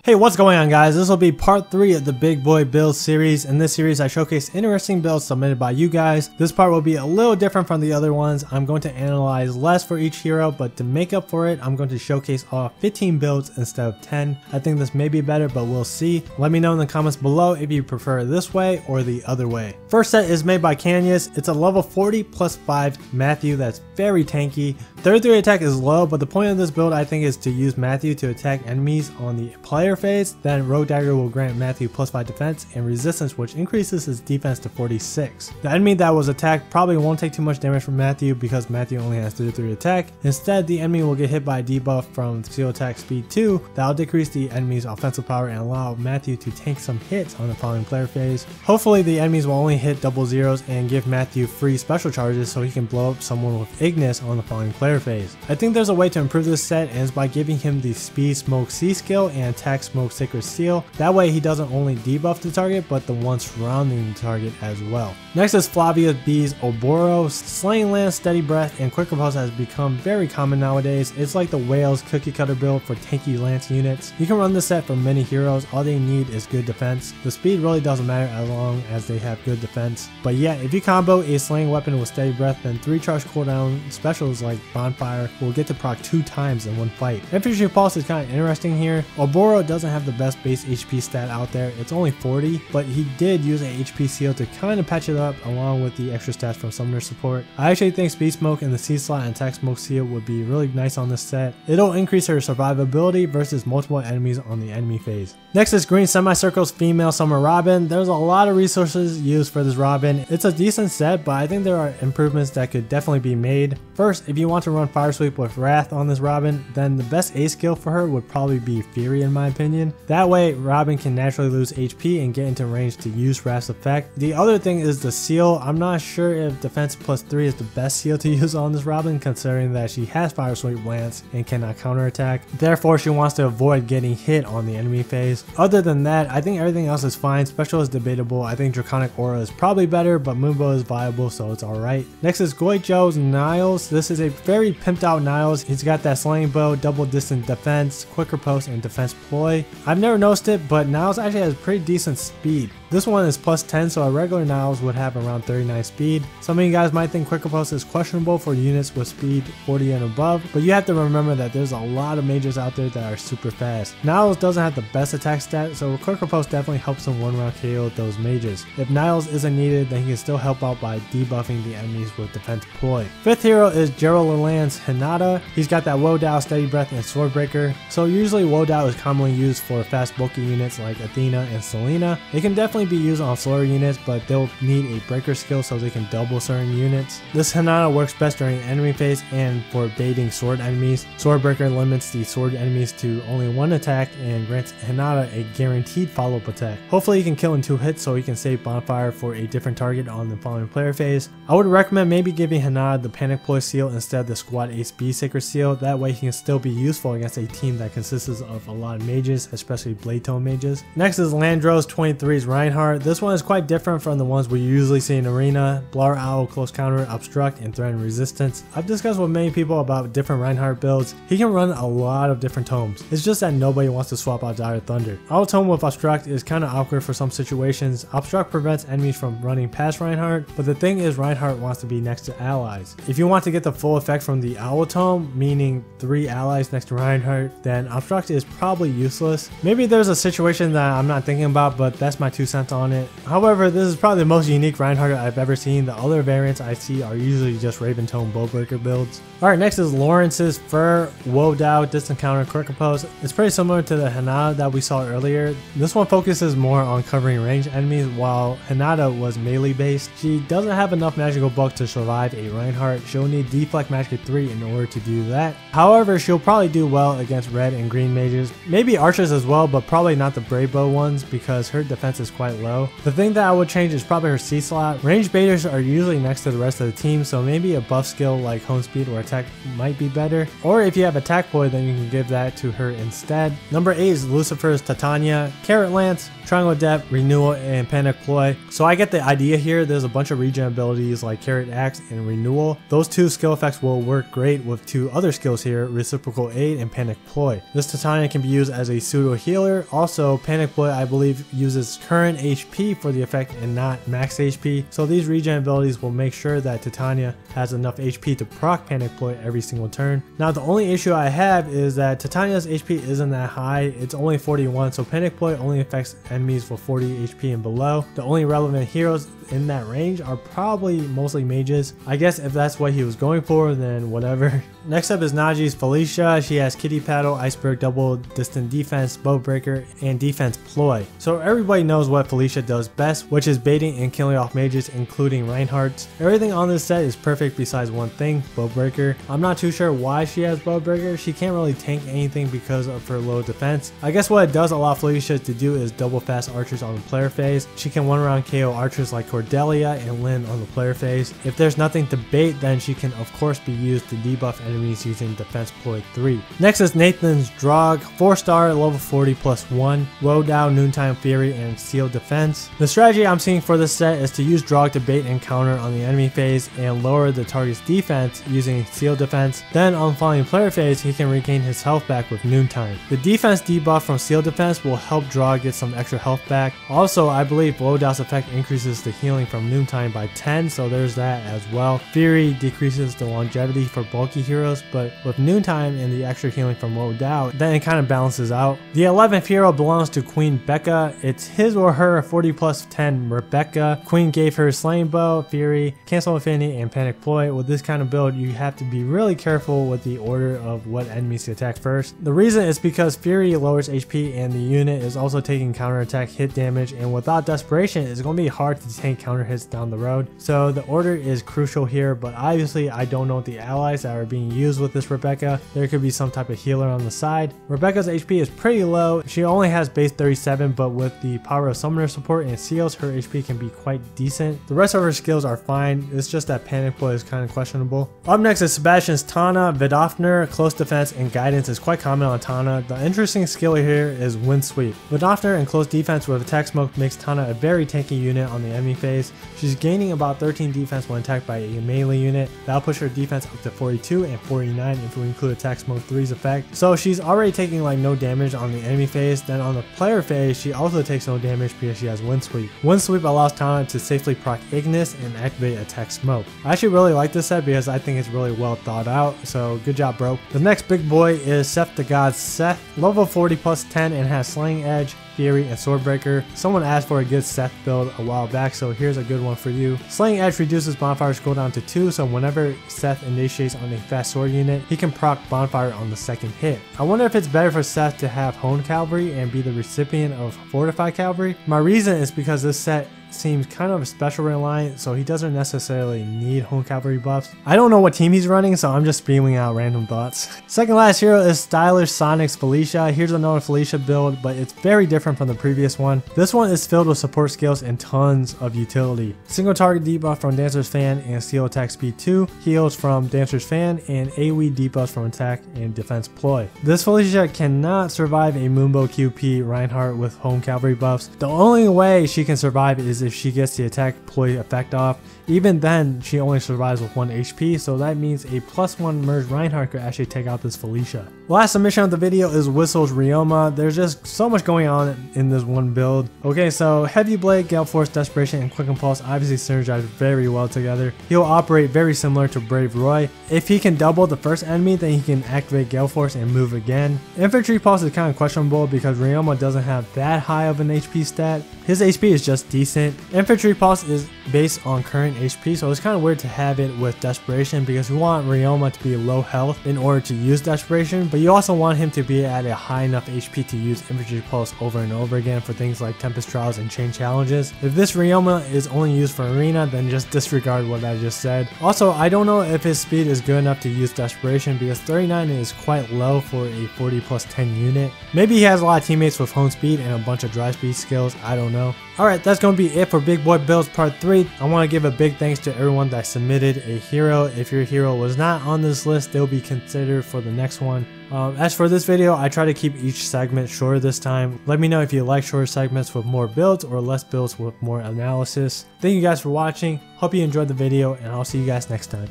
Hey, what's going on, guys? This will be part 3 of the Big Boi Builds series. In this series, I showcase interesting builds submitted by you guys. This part will be a little different from the other ones. I'm going to analyze less for each hero, but to make up for it, I'm going to showcase all 15 builds instead of 10. I think this may be better, but we'll see. Let me know in the comments below if you prefer this way or the other way. First set is made by Canyas. It's a level 40 plus 5 Matthew that's very tanky. 33 attack is low, but the point of this build I think is to use Matthew to attack enemies on the player phase. Then Rogue Dagger will grant Matthew plus 5 defense and resistance, which increases his defense to 46. The enemy that was attacked probably won't take too much damage from Matthew because Matthew only has 33 attack. Instead, the enemy will get hit by a debuff from seal attack speed 2 that will decrease the enemy's offensive power and allow Matthew to tank some hits on the following player phase. Hopefully the enemies will only hit double zeros and give Matthew free special charges so he can blow up someone with Ignis on the following player phase. I think there's a way to improve this set, and it's by giving him the Speed Smoke C skill and Attack Smoke Sacred Seal. That way he doesn't only debuff the target but the one surrounding the target as well. Next is Flavia B's Ouroboros. Slaying Lance, Steady Breath, and Quick Repulse has become very common nowadays. It's like the Whale's cookie cutter build for tanky Lance units. You can run this set for many heroes. All they need is good defense. The speed really doesn't matter as long as they have good defense. But yeah, if you combo a slaying weapon with Steady Breath, then 3 charge cooldown specials like Bonfire will get to proc 2 times in one fight. Infantry Pulse is kind of interesting here. Ouroboros doesn't have the best base HP stat out there. It's only 40, but he did use a HP seal to kind of patch it up along with the extra stats from Summoner support. I actually think Speed Smoke in the C slot and Attack Smoke Seal would be really nice on this set. It'll increase her survivability versus multiple enemies on the enemy phase. Next is Green Semicircle's Female Summer Robin. There's a lot of resources used for this Robin. It's a decent set, but I think there are improvements that could definitely be made. First, if you want to run Fire Sweep with Wrath on this Robin, then the best A skill for her would probably be Fury in my opinion. That way, Robin can naturally lose HP and get into range to use Wrath's effect. The other thing is the seal. I'm not sure if defense plus 3 is the best seal to use on this Robin, considering that she has Fire Sweep Lance and cannot counterattack. Therefore, she wants to avoid getting hit on the enemy phase. Other than that, I think everything else is fine. Special is debatable. I think Draconic Aura is probably better, but Moonbow is viable, so it's alright. Next is Goicho's Niles. This is a very pimped out Niles. He's got that slaying bow, double distance defense, quicker post, and defense ploy. I've never noticed it, but Niles actually has pretty decent speed. This one is plus 10, so a regular Niles would have around 39 speed. Some of you guys might think Quicker Post is questionable for units with speed 40 and above, but you have to remember that there's a lot of mages out there that are super fast. Niles doesn't have the best attack stat, so Quicker Post definitely helps him one round KO those mages. If Niles isn't needed, then he can still help out by debuffing the enemies with defense ploy. Fifth hero is Gerald Leland's Hinata. He's got that Wodow, Steady Breath, and Swordbreaker. So usually Wodow is commonly used for fast bulky units like Athena and Selena. It can definitely be used on slower units, but they'll need a breaker skill so they can double certain units. This Hinata works best during enemy phase and for baiting sword enemies. Swordbreaker limits the sword enemies to only 1 attack and grants Hinata a guaranteed follow-up attack. Hopefully he can kill in 2 hits so he can save Bonfire for a different target on the following player phase. I would recommend maybe giving Hinata the Panic Ploy seal instead of the Squad Ace B Sacred Seal. That way he can still be useful against a team that consists of a lot of mages, especially Blade Tone mages. Next is Landros 23's Reinhardt. This one is quite different from the ones we usually see in Arena. Blower Owl, Close Counter, Obstruct, and Threaten Resistance. I've discussed with many people about different Reinhardt builds. He can run a lot of different tomes. It's just that nobody wants to swap out Dire Thunder. Auto Tome with Obstruct is kind of awkward for some situations. Obstruct prevents enemies from running past Reinhardt, but the thing is Reinhardt wants to be next to allies. If you want to get the full effect from the Owl Tome, meaning 3 allies next to Reinhardt, then Obstruct is probably useless. Maybe there's a situation that I'm not thinking about, but that's my 2 cents on it. However, this is probably the most unique Reinhardt I've ever seen. The other variants I see are usually just Raven Tone Bowbreaker builds. Alright, next is Lawrence's Fur, Wodow, Distant Counter, Quicker Post. It's pretty similar to the Hinata that we saw earlier. This one focuses more on covering ranged enemies, while Hinata was melee based. She doesn't have enough magical bulk to survive a Reinhardt. She'll need Deflect Magic 3 in order to do that. However, she'll probably do well against red and green mages. Maybe archers as well, but probably not the Brave Bow ones because her defense is quite quite low. The thing that I would change is probably her C slot. Range baiters are usually next to the rest of the team, so maybe a buff skill like home speed or attack might be better. Or if you have attack ploy, then you can give that to her instead. Number 8 is Lucifer's Titania, Carrot Lance, Triangle Depth, Renewal, and Panic Ploy. So I get the idea here. There's a bunch of regen abilities like Carrot Axe and Renewal. Those two skill effects will work great with two other skills here, Reciprocal Aid and Panic Ploy. This Titania can be used as a pseudo healer. Also, Panic Ploy I believe uses current HP for the effect and not max HP. So these regen abilities will make sure that Titania has enough HP to proc Panic Ploy every single turn. Now the only issue I have is that Titania's HP isn't that high. It's only 41, so Panic Ploy only affects enemies for 40 HP and below. The only relevant heroes in that range are probably mostly mages. I guess if that's what he was going for, then whatever. Next up is Najee's Felicia. She has Kitty Paddle, Iceberg Double, Distant Defense, Bow Breaker, and Defense Ploy. So everybody knows what Felicia does best, which is baiting and killing off mages, including Reinhardt. Everything on this set is perfect besides one thing, Bow Breaker. I'm not too sure why she has Bow Breaker. She can't really tank anything because of her low defense. I guess what it does allow Felicia to do is double fast archers on the player phase. She can one round KO archers like Cordelia and Lynn on the player phase. If there's nothing to bait, then she can of course be used to debuff enemies using Defense Ploy 3. Next is Nathan's Drog, 4-star, level 40 plus 1, Loadout, Noontime Fury, and Seal Defense. The strategy I'm seeing for this set is to use Drog to bait and counter on the enemy phase and lower the target's defense using Seal Defense. Then on the following player phase, he can regain his health back with Noontime. The defense debuff from Seal Defense will help Drog get some extra health back. Also, I believe Loadout's effect increases the healing from Noontime by 10, so there's that as well. Fury decreases the longevity for bulky heroes, but with Noontime and the extra healing from Loadout, then it kind of balances out. The 11th hero belongs to Queen Becca. It's his or her 40 plus 10 Rebecca. Queen gave her Slaying Bow, Fury, Cancel Infinity, and Panic Ploy. With this kind of build, you have to be really careful with the order of what enemies to attack first. The reason is because Fury lowers HP and the unit is also taking counterattack hit damage, and without Desperation, it's going to be hard to tank counter hits down the road. So the order is crucial here, but obviously I don't know the allies that are being used with this Rebecca. There could be some type of healer on the side. Rebecca's HP is pretty low. She only has base 37, but with the power of summoner support and seals, her HP can be quite decent. The rest of her skills are fine. It's just that Panic Ploy is kind of questionable. Up next is Sebastian's Tana. Vidofner, close defense and guidance is quite common on Tana. The interesting skill here is Wind Sweep. Vidofner and close defense with attack smoke makes Tana a very tanky unit on the enemy phase. She's gaining about 13 defense when attacked by a melee unit. That'll push her defense up to 42 and 49 if we include attack smoke 3's effect. So she's already taking like no damage on the enemy phase. Then on the player phase, she also takes no damage because she has Wind Sweep. Wind Sweep allows Tana to safely proc Ignis and activate attack smoke. I actually really like this set because I think it's really well thought out, so good job, bro. The next big boy is Seth the God Seth, level 40 plus 10 and has Slaying Edge, Fury, and Swordbreaker. Someone asked for a good Seth build a while back, so here's a good one for you. Slaying Edge reduces Bonfire's cooldown to 2, so whenever Seth initiates on a fast sword unit, he can proc Bonfire on the second hit. I wonder if it's better for Seth to have Honed Cavalry and be the recipient of Fortified Cavalry. My reason is because this set seems kind of special reliant, so he doesn't necessarily need Home Cavalry buffs. I don't know what team he's running, so I'm just spewing out random thoughts. Second last hero is Stylish Sonic's Felicia. Here's another Felicia build, but it's very different from the previous one. This one is filled with support skills and tons of utility. Single target debuff from Dancer's Fan and Steel Attack Speed 2, heals from Dancer's Fan, and AoE debuffs from Attack and Defense Ploy. This Felicia cannot survive a Moonbow QP Reinhardt with Home Cavalry buffs. The only way she can survive is if she gets the attack ploy effect off. Even then, she only survives with 1 HP, so that means a +1 merge Reinhardt could actually take out this Felicia. Last submission of the video is Whistle's Ryoma. There's just so much going on in this one build. Okay, so Heavy Blade, Gale Force, Desperation, and Quick Impulse obviously synergize very well together. He'll operate very similar to Brave Roy. If he can double the first enemy, then he can activate Gale Force and move again. Infantry Pulse is kind of questionable because Ryoma doesn't have that high of an HP stat. His HP is just decent. Infantry Pulse is based on current HP, so it's kind of weird to have it with Desperation because we want Ryoma to be low health in order to use Desperation, but you also want him to be at a high enough HP to use Infantry Pulse over and over again for things like Tempest Trials and Chain Challenges. If this Ryoma is only used for Arena, then just disregard what I just said. Also, I don't know if his speed is good enough to use Desperation because 39 is quite low for a 40 plus 10 unit. Maybe he has a lot of teammates with home speed and a bunch of dry speed skills, I don't know. Alright, that's going to be it for Big Boi Builds Part 3. I want to give a big thanks to everyone that submitted a hero. If your hero was not on this list, they'll be considered for the next one. As for this video, I try to keep each segment shorter this time. Let me know if you like shorter segments with more builds or less builds with more analysis. Thank you guys for watching. Hope you enjoyed the video, and I'll see you guys next time.